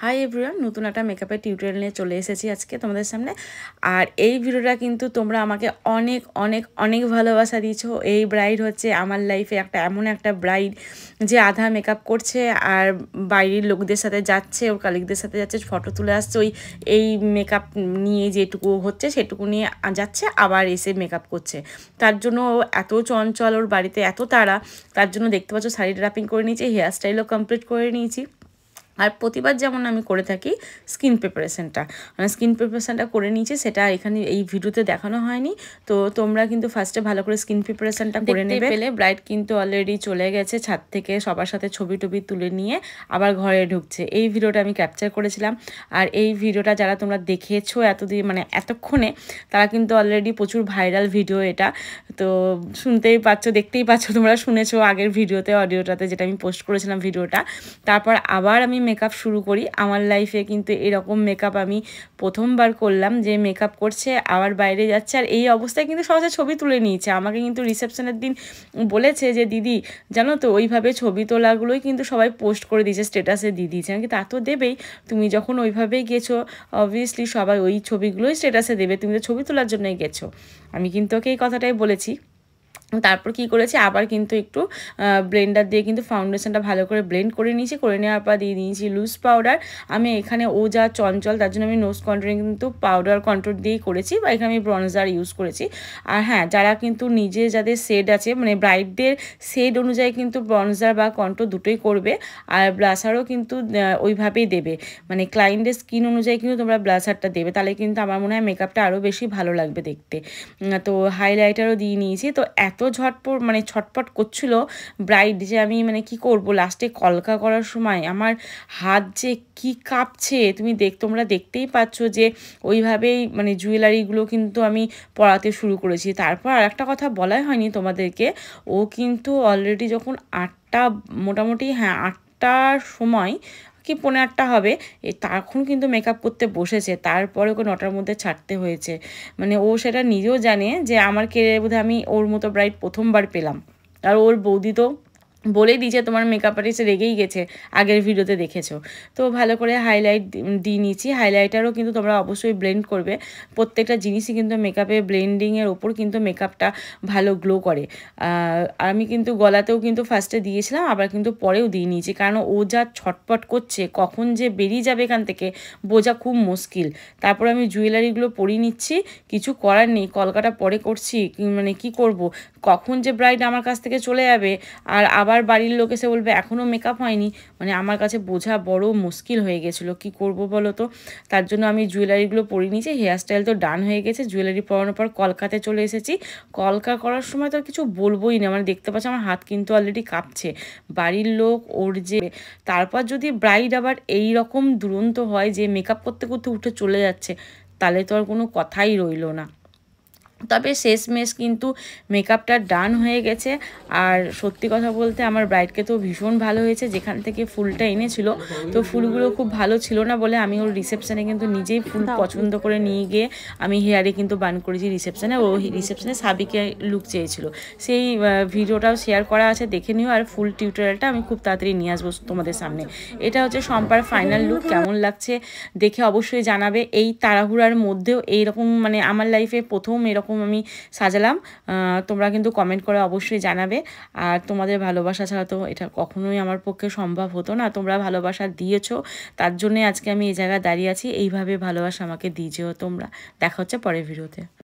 Hi everyone, নতুন একটা মেকআপের টিউটোরিয়াল নিয়ে চলে এসেছি আজকে তোমাদের সামনে। আর এই ভিডিওটা কিন্তু তোমরা আমাকে অনেক অনেক অনেক ভালোবাসা দিয়েছো। এই ব্রাইড হচ্ছে আমার লাইফে এমন একটা ব্রাইড যে আধা মেকআপ করছে আর বাইরের লোকদের সাথে যাচ্ছে, ওর কালিগদের সাথে যাচ্ছে, ফটো তুলে আসছে, এই মেকআপ নিয়ে যেটুকু হচ্ছে সেটুকু নিয়ে যাচ্ছে, আবার এসে মেকআপ করছে। তার জন্য এত চঞ্চল, ওর বাড়িতে এত তাড়া, তার জন্য দেখতে পাচ্ছ শাড়ি ড্রাপিং করে নিয়েছি, হেয়ার স্টাইলও কমপ্লিট করে নিয়েছি। আর প্রতিবার যেমন আমি করে থাকি স্কিন প্রিপারেশনটা, মানে স্কিন প্রিপারেশনটা করে নিয়েছি, সেটা এখানে এই ভিডিওতে দেখানো হয়নি। তো তোমরা কিন্তু ফার্স্টে ভালো করে স্কিন প্রিপারেশনটা করে নেবে। পেলে ব্রাইড কিন্তু অলরেডি চলে গেছে ছাদ থেকে, সবার সাথে ছবি টবি তুলে নিয়ে আবার ঘরে ঢুকছে। এই ভিডিওটা আমি ক্যাপচার করেছিলাম। আর এই ভিডিওটা যারা তোমরা দেখেছো এতদিন, মানে এতক্ষণে, তারা কিন্তু অলরেডি প্রচুর ভাইরাল ভিডিও এটা। তো শুনতেই পাচ্ছ, দেখতেই পাচ্ছ, তোমরা শুনেছো আগের ভিডিওতে, অডিওটাতে, যেটা আমি পোস্ট করেছিলাম ভিডিওটা। তারপর আবার আমি মেকআপ শুরু করি। আমার লাইফে কিন্তু এরকম মেকআপ আমি প্রথমবার করলাম, যে মেকআপ করছে আবার বাইরে যাচ্ছে। আর এই অবস্থায় কিন্তু সহজে ছবি তুলে নিয়েছে। আমাকে কিন্তু রিসেপশনের দিন বলেছে যে দিদি জানো তো, ওইভাবে ছবি তোলাগুলোই কিন্তু সবাই পোস্ট করে দিয়েছে, স্ট্যাটাসে দিয়ে দিয়েছে। আমাকে তা তো দেবেই, তুমি যখন ওইভাবেই গেছো অবভিয়াসলি সবাই ওই ছবিগুলোই স্ট্যাটাসে দেবে, তুমি তো ছবি তোলার জন্যই গেছো। আমি কিন্তু ওকে এই কথাটাই বলেছি। তারপর কি করেছি, আবার কিন্তু একটু ব্লেন্ডার দিয়ে কিন্তু ফাউন্ডেশনটা ভালো করে ব্লেন্ড করে নিয়েছি। করে নেওয়ার পর দিয়ে দিয়েছি লুজ পাউডার। আমি এখানে ও যা চঞ্চল, তার জন্য আমি নোজ কন্ট্রোলিং কিন্তু পাউডার কন্ট্রোল দিয়েই করেছি, বা এখানে আমি ব্রনজার ইউজ করেছি। আর হ্যাঁ, যারা কিন্তু নিজে যাদের শেড আছে, মানে ব্রাইডদের শেড অনুযায়ী কিন্তু ব্রনজার বা কন্ট্রোল দুটোই করবে। আর ব্লাশারও কিন্তু ওইভাবেই দেবে, মানে ক্লায়েন্টের স্কিন অনুযায়ী কিন্তু তোমরা ব্লাশারটা দেবে, তাহলে কিন্তু আমার মনে হয় মেকআপটা আরও বেশি ভালো লাগবে দেখতে। তো হাইলাইটারও দিয়ে নিয়েছি। তো এত ছটপট করছিল ব্রাইড, যে আমি মানে কি করব, লাস্টে কলকা করার সময় আমার হাত যে কি কাঁপছে তোমরা দেখতেই পাচ্ছ, যে ওইভাবেই মানে জুয়েলারিগুলো কিন্তু আমি পরাতে শুরু করেছি। তারপর আর একটা কথা বলাই হয়নি তোমাদেরকে, ও কিন্তু অলরেডি যখন 8টা, মোটামুটি হ্যাঁ 8টার সময় কি 8:45 হবে, তখন কিন্তু মেকআপ করতে বসেছে। তারপরে ওকে 9টার মধ্যে ছাড়তে হয়েছে। মানে ও সেটা নিজেও জানে যে আমার কেরিয়ারে বোধহয় আমি ওর মতো ব্রাইড প্রথমবার পেলাম। আর ওর বৌদি তো বলেই দিয়েছে তোমার মেকআপ আর্টিস্ট রেগেই গেছে, আগের ভিডিওতে দেখেছো। তো ভালো করে হাইলাইট দিয়ে নিয়েছি। হাইলাইটারও কিন্তু তোমরা অবশ্যই ব্লেন্ড করবে। প্রত্যেকটা জিনিসই কিন্তু মেকআপে ব্লেন্ডিংয়ের ওপর কিন্তু মেকআপটা ভালো গ্লো করে। আমি কিন্তু গলাতেও কিন্তু ফার্স্টে দিয়েছিলাম, আবার কিন্তু পরেও দিয়ে নিয়েছি, কারণ ও যা ছটপট করছে, কখন যে বেরিয়ে যাবে এখান থেকে বোঝা খুব মুশকিল। তারপর আমি জুয়েলারিগুলো পরিয়ে নিচ্ছি, কিছু করার নেই, কলকাটা পরে করছি, মানে কি করব, কখন যে ব্রাইড আমার কাছ থেকে চলে যাবে আর আবার বাড়ির লোক এসে বলবে এখনও মেকআপ হয়নি, মানে আমার কাছে বোঝা বড় মুশকিল হয়ে গেছিলো। কি করব বলো তো? তার জন্য আমি জুয়েলারিগুলো পরিয়ে নিয়েছি। হেয়ার স্টাইল তো ডান হয়ে গেছে। জুয়েলারি পরানোর পর কলকাতে চলে এসেছি। কলকা করার সময় তো কিছু বলবোই না, মানে দেখতে পাচ্ছ আমার হাত কিন্তু অলরেডি কাঁপছে। বাড়ির লোক ওর যে, তারপর যদি ব্রাইড আবার এই রকম দুরন্ত হয় যে মেকআপ করতে করতে উঠে চলে যাচ্ছে, তাহলে তো আর কোনো কথাই রইলো না। তবে শেষমেশ কিন্তু মেকআপটা ডান হয়ে গেছে। আর সত্যি কথা বলতে আমার ব্রাইডকে তো ভীষণ ভালো হয়েছে। যেখান থেকে ফুলটা এনেছিল, তো ফুলগুলো খুব ভালো ছিল না বলে আমি ওর রিসেপশানে কিন্তু নিজেই ফুল পছন্দ করে নিয়ে গিয়ে আমি হেয়ারে কিন্তু বান করেছি রিসেপশানে। ও রিসেপশানে সাবিকে লুক চেয়েছিল, সেই ভিডিওটাও শেয়ার করা আছে, দেখে নিও। আর ফুল টিউটোরিয়ালটা আমি খুব তাড়াতাড়ি নিয়ে আসবো তোমাদের সামনে। এটা হচ্ছে শম্পার ফাইনাল লুক। কেমন লাগছে দেখে অবশ্যই জানাবে। এই তাড়াহুড়ার মধ্যেও এইরকম, মানে আমার লাইফে প্রথম এরকম আমি সাজালাম। তোমরা কিন্তু কমেন্ট করে অবশ্যই জানাবে। আর তোমাদের ভালোবাসা ছাড়া তো এটা কখনোই আমার পক্ষে সম্ভব হতো না। তোমরা ভালোবাসা দিয়েছো, তার জন্যে আজকে আমি এই জায়গায় দাঁড়িয়ে আছি। এইভাবে ভালোবাসা আমাকে দিয়েছো তোমরা। দেখা হচ্ছে পরের ভিডিওতে।